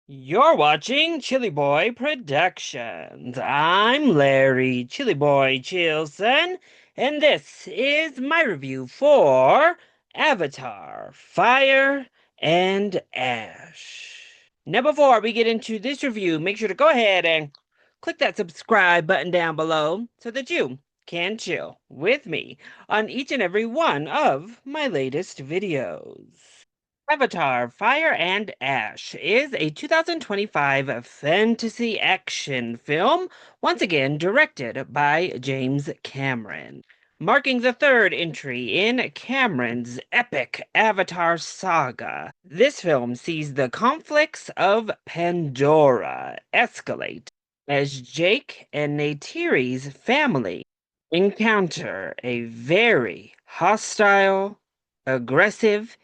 You're watching ChillyBoy Productions. I'm Larry ChillyBoy Chilson, and this is my review for Avatar: Fire and Ash. Now, before we get into this review, make sure to go ahead and click that subscribe button down below so that you can chill with me on each and every one of my latest videos. Avatar: Fire and Ash is a 2025 fantasy action film, once again directed by James Cameron, marking the third entry in Cameron's epic Avatar saga. This film sees the conflicts of Pandora escalate as Jake and Neytiri's family encounter a very hostile, aggressive,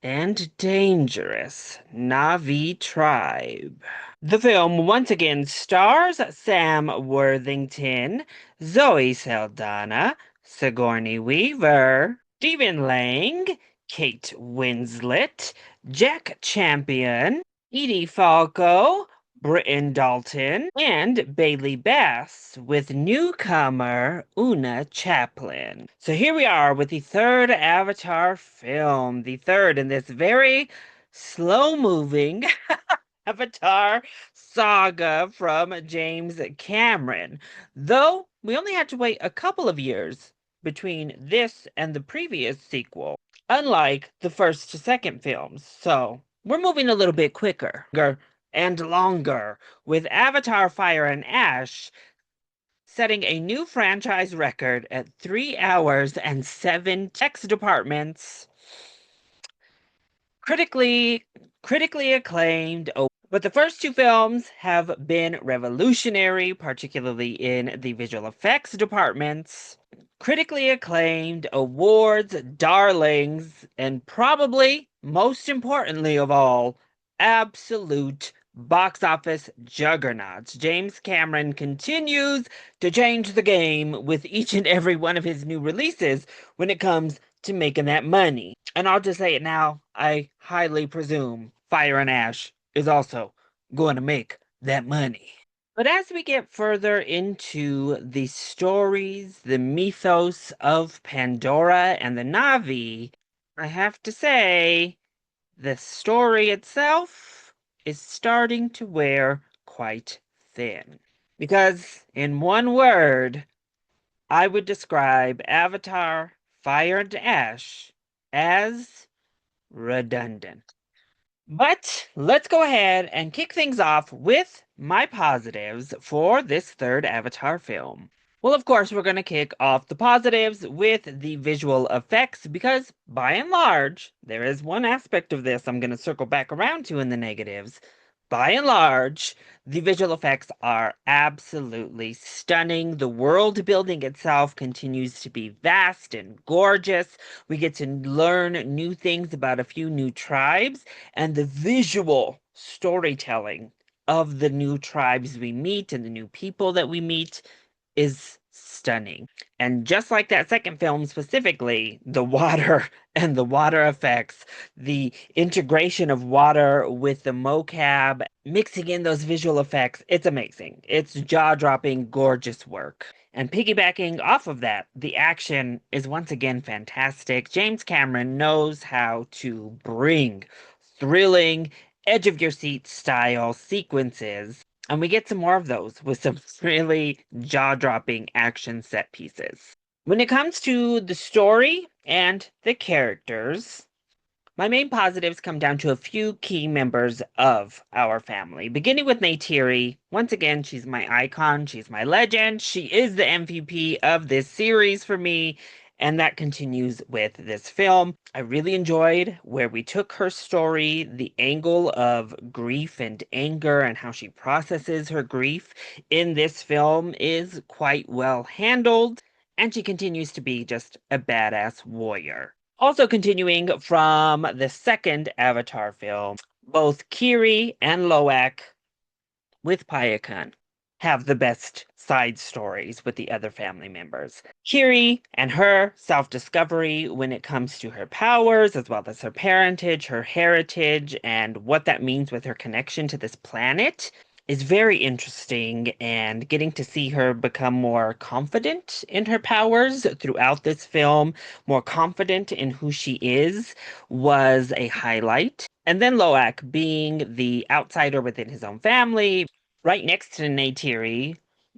and dangerous Na'vi tribe. The film once again stars Sam Worthington, Zoe Saldana, Sigourney Weaver, Stephen Lang, Kate Winslet, Jack Champion, Edie Falco, Britton Dalton, and Bailey Bass with newcomer Una Chaplin. So here we are with the third Avatar film, the third in this very slow-moving Avatar saga from James Cameron. Though we only had to wait a couple of years between this and the previous sequel, unlike the first to second films. So we're moving a little bit quicker and longer, with Avatar: Fire and Ash setting a new franchise record at 3 hours and 7 text departments, critically critically acclaimed. But the first two films have been revolutionary, particularly in the visual effects departments. Critically acclaimed, awards, darlings, and probably most importantly of all, absolute box office juggernauts. James Cameron continues to change the game with each and every one of his new releases when it comes to making that money. And I'll just say it now, I highly presume Fire and Ash is also going to make that money. But as we get further into the stories, the mythos of Pandora and the Na'vi, I have to say the story itself is starting to wear quite thin. Because, in one word, I would describe Avatar: Fire and Ash as redundant. But let's go ahead and kick things off with my positives for this third Avatar film. Well, of course, we're going to kick off the positives with the visual effects because, by and large, there is one aspect of this I'm going to circle back around to in the negatives. By and large, the visual effects are absolutely stunning. The world building itself continues to be vast and gorgeous. We get to learn new things about a few new tribes, and the visual storytelling of the new tribes we meet and the new people that we meet is stunning. And just like that second film specifically, the water and the water effects, the integration of water with the mocap, mixing in those visual effects, it's amazing. It's jaw-dropping, gorgeous work. And piggybacking off of that, the action is once again fantastic. James Cameron knows how to bring thrilling, edge of your seat style sequences. And we get some more of those with some really jaw-dropping action set pieces. When it comes to the story and the characters, my main positives come down to a few key members of our family, beginning with Neytiri. Once again, she's my icon, she's my legend, she is the MVP of this series for me, and that continues with this film. I really enjoyed where we took her story, the angle of grief and anger, and how she processes her grief in this film is quite well handled, and she continues to be just a badass warrior. Also continuing from the second Avatar film, both Kiri and Loak with Payakan have the best side stories with the other family members. Kiri and her self-discovery when it comes to her powers, as well as her parentage, her heritage, and what that means with her connection to this planet is very interesting, and getting to see her become more confident in her powers throughout this film, more confident in who she is, was a highlight. And then Loak being the outsider within his own family, right next to Neytiri,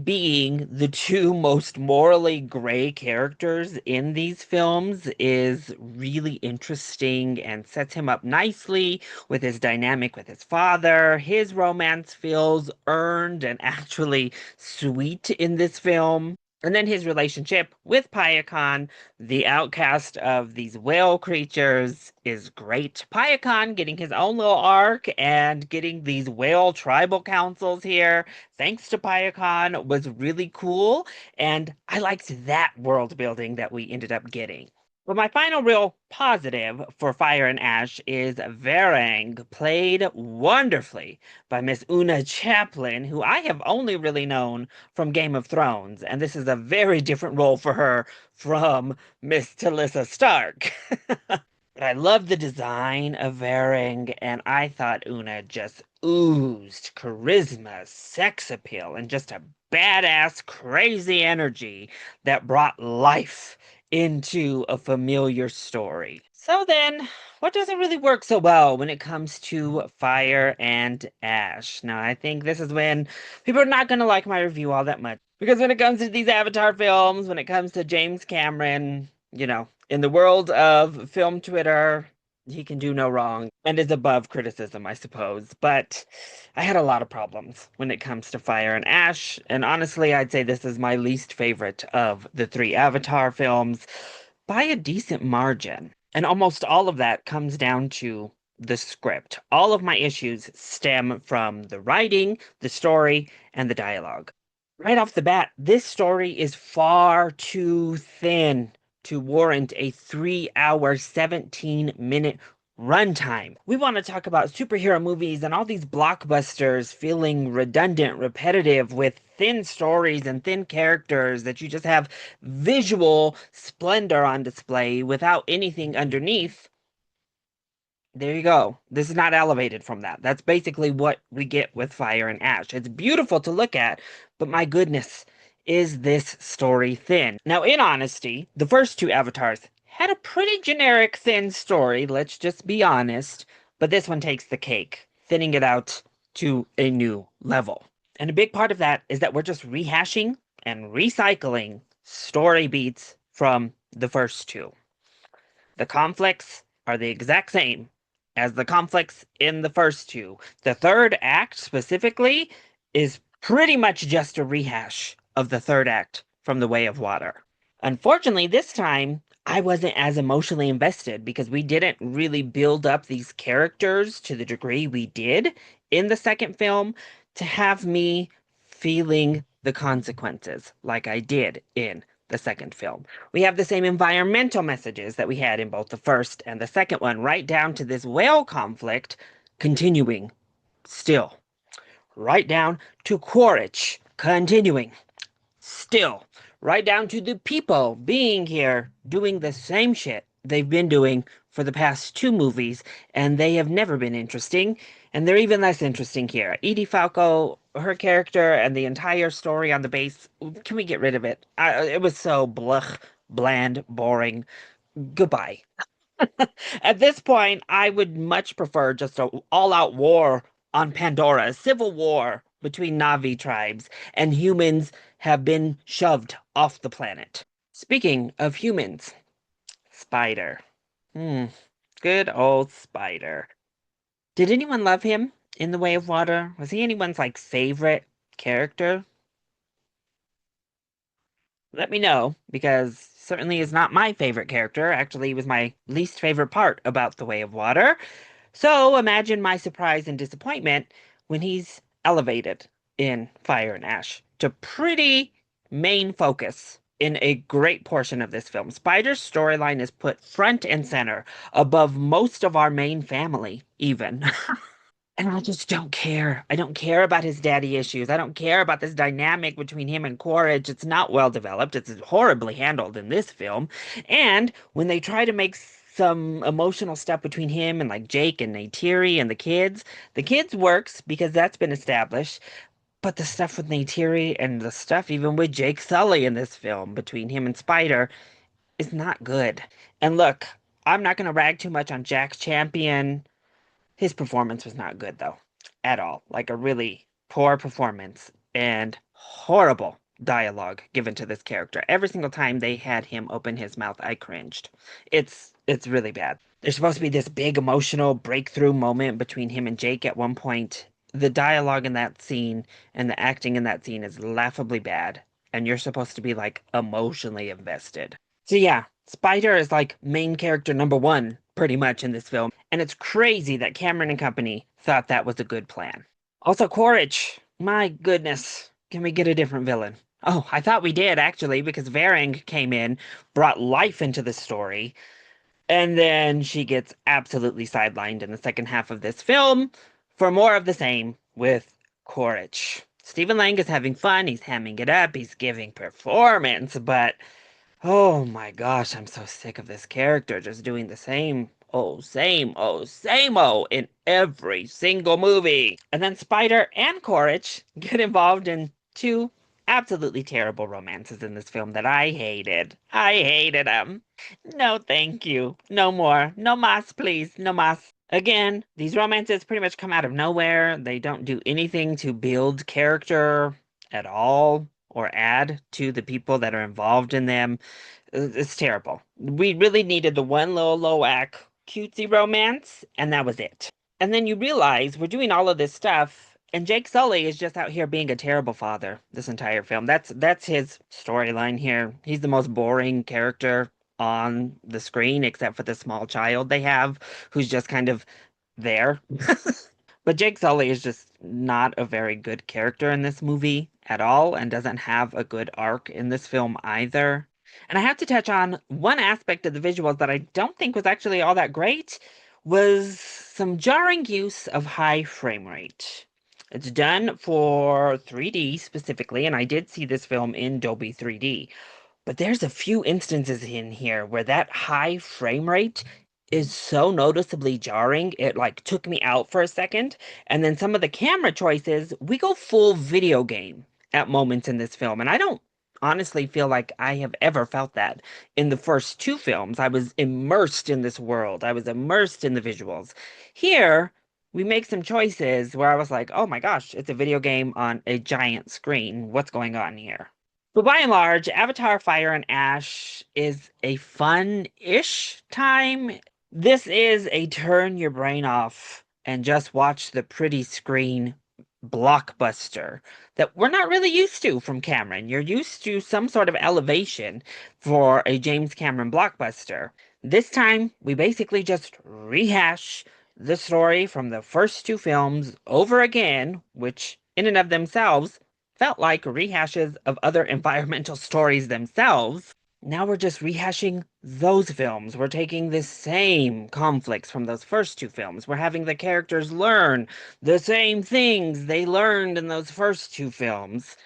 being the two most morally gray characters in these films is really interesting and sets him up nicely with his dynamic with his father. His romance feels earned and actually sweet in this film. And then his relationship with Payakan, the outcast of these whale creatures, is great. Payakan getting his own little arc and getting these whale tribal councils here, thanks to Payakan, was really cool. And I liked that world building that we ended up getting. But my final real positive for Fire and Ash is Varang, played wonderfully by Miss Una Chaplin, who I have only really known from Game of Thrones, and this is a very different role for her from Miss Talissa Stark. But I love the design of Varang, and I thought Una just oozed charisma, sex appeal, and just a badass, crazy energy that brought life into a familiar story. So then, what doesn't really work so well when it comes to Fire and Ash? Now, I think this is when people are not going to like my review all that much. Because when it comes to these Avatar films, when it comes to James Cameron, in the world of film Twitter, he can do no wrong and is above criticism, I suppose. But I had a lot of problems when it comes to Fire and Ash, and honestly, I'd say this is my least favorite of the three Avatar films by a decent margin. And almost all of that comes down to the script. All of my issues stem from the writing, the story, and the dialogue. Right off the bat, this story is far too thin to warrant a 3 hour, 17-minute runtime. We want to talk about superhero movies and all these blockbusters feeling redundant, repetitive, with thin stories and thin characters that you just have visual splendor on display without anything underneath. There you go. This is not elevated from that. That's basically what we get with Fire and Ash. It's beautiful to look at, but my goodness, is this story thin? Now, in honesty, the first two Avatars had a pretty generic thin story, let's just be honest, but this one takes the cake, thinning it out to a new level. And a big part of that is that we're just rehashing and recycling story beats from the first two. The conflicts are the exact same as the conflicts in the first two. The third act specifically is pretty much just a rehash of the third act from The Way of Water. Unfortunately, this time I wasn't as emotionally invested because we didn't really build up these characters to the degree we did in the second film to have me feeling the consequences like I did in the second film. We have the same environmental messages that we had in both the first and the second one, right down to this whale conflict continuing still, right down to Quaritch continuing still, right down to the people being here doing the same shit they've been doing for the past two movies, and they have never been interesting, and they're even less interesting here. Edie Falco, her character, and the entire story on the base, can we get rid of it? It was so bland, boring. Goodbye. At this point, I would much prefer just a all-out war on Pandora, a civil war between Na'vi tribes, and humans have been shoved off the planet. Speaking of humans, Spider. Hmm, good old Spider. Did anyone love him in The Way of Water? Was he anyone's like favorite character? Let me know, because certainly is not my favorite character. Actually, he was my least favorite part about The Way of Water. So imagine my surprise and disappointment when he's elevated in Fire and Ash to pretty main focus in a great portion of this film. Spider's storyline is put front and center above most of our main family, even. And I just don't care. I don't care about his daddy issues. I don't care about this dynamic between him and Quaritch. It's not well developed. It's horribly handled in this film. And when they try to make some emotional stuff between him and like Jake and Neytiri and the kids works because that's been established. But the stuff with Neytiri and the stuff even with Jake Sully in this film between him and Spider is not good. And look, I'm not going to rag too much on Jack Champion. His performance was not good, though, at all. Like a really poor performance and horrible dialogue given to this character. Every single time they had him open his mouth, I cringed. It's really bad. There's supposed to be this big emotional breakthrough moment between him and Jake at one point. The dialogue in that scene and the acting in that scene is laughably bad, and you're supposed to be like emotionally invested. So yeah, Spider is like main character number one pretty much in this film, and it's crazy that Cameron and company thought that was a good plan. Also, Quaritch, my goodness, can we get a different villain? Oh, I thought we did actually, because Varang came in, brought life into the story, and then she gets absolutely sidelined in the second half of this film for more of the same with Quaritch. Stephen Lang is having fun, he's hamming it up, he's giving performance, but oh my gosh, I'm so sick of this character just doing the same, oh, in every single movie. And then Spider and Quaritch get involved in two absolutely terrible romances in this film that I hated. I hated them. No, thank you. No more. No mas, please. No mas. Again, these romances pretty much come out of nowhere. They don't do anything to build character at all or add to the people that are involved in them. It's terrible. We really needed the one little low-act cutesy romance, and that was it. And then you realize we're doing all of this stuff, and Jake Sully is just out here being a terrible father this entire film. That's his storyline here. He's the most boring character on the screen, except for the small child they have, who's just kind of there. But Jake Sully is just not a very good character in this movie at all and doesn't have a good arc in this film either. And I have to touch on one aspect of the visuals that I don't think was actually all that great was some jarring use of high frame rate. It's done for 3D specifically, and I did see this film in Dolby 3D. But there's a few instances in here where that high frame rate is so noticeably jarring. It like took me out for a second. And then some of the camera choices, we go full video game at moments in this film. And I don't honestly feel like I have ever felt that in the first two films. I was immersed in this world. I was immersed in the visuals. Here, we make some choices where I was like, oh my gosh, it's a video game on a giant screen. What's going on here? But by and large, Avatar Fire and Ash is a fun-ish time. This is a turn your brain off and just watch the pretty screen blockbuster that we're not really used to from Cameron. You're used to some sort of elevation for a James Cameron blockbuster. This time, we basically just rehash the story from the first two films over again, which in and of themselves felt like rehashes of other environmental stories themselves. Now we're just rehashing those films. We're taking the same conflicts from those first two films. We're having the characters learn the same things they learned in those first two films.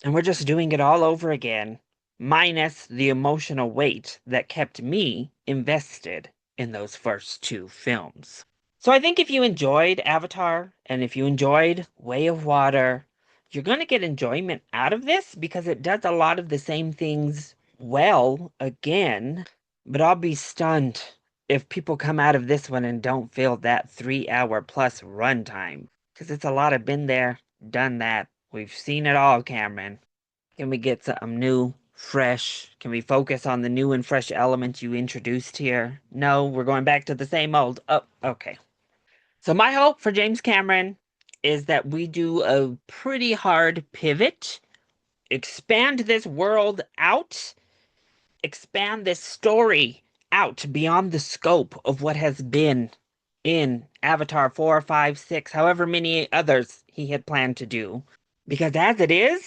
And we're just doing it all over again, minus the emotional weight that kept me invested in those first two films. So I think if you enjoyed Avatar and if you enjoyed Way of Water, you're going to get enjoyment out of this because it does a lot of the same things well again. But I'll be stunned if people come out of this one and don't feel that 3 hour plus runtime. Because it's a lot of been there, done that. We've seen it all, Cameron. Can we get something new, fresh? Can we focus on the new and fresh elements you introduced here? No, we're going back to the same old. Oh, okay. So my hope for James Cameron is that we do a pretty hard pivot, expand this world out, expand this story out beyond the scope of what has been in Avatar 4, 5, 6, however many others he had planned to do. Because as it is,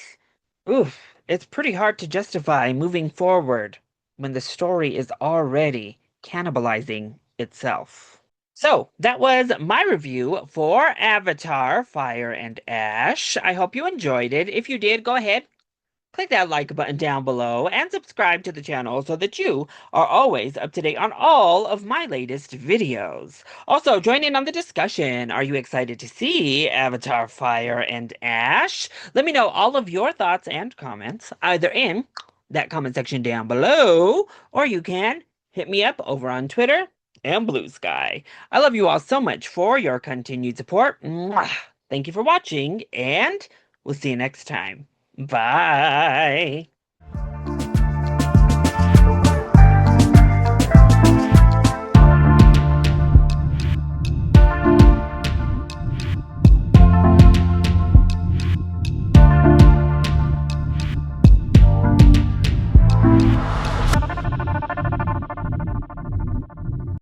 oof, it's pretty hard to justify moving forward when the story is already cannibalizing itself. So that was my review for Avatar Fire and Ash. I hope you enjoyed it. If you did, go ahead, click that like button down below and subscribe to the channel so that you are always up to date on all of my latest videos. Also, join in on the discussion. Are you excited to see Avatar Fire and Ash? Let me know all of your thoughts and comments either in that comment section down below, or you can hit me up over on Twitter and Blue Sky. I love you all so much for your continued support. Mwah! Thank you for watching, and we'll see you next time. Bye.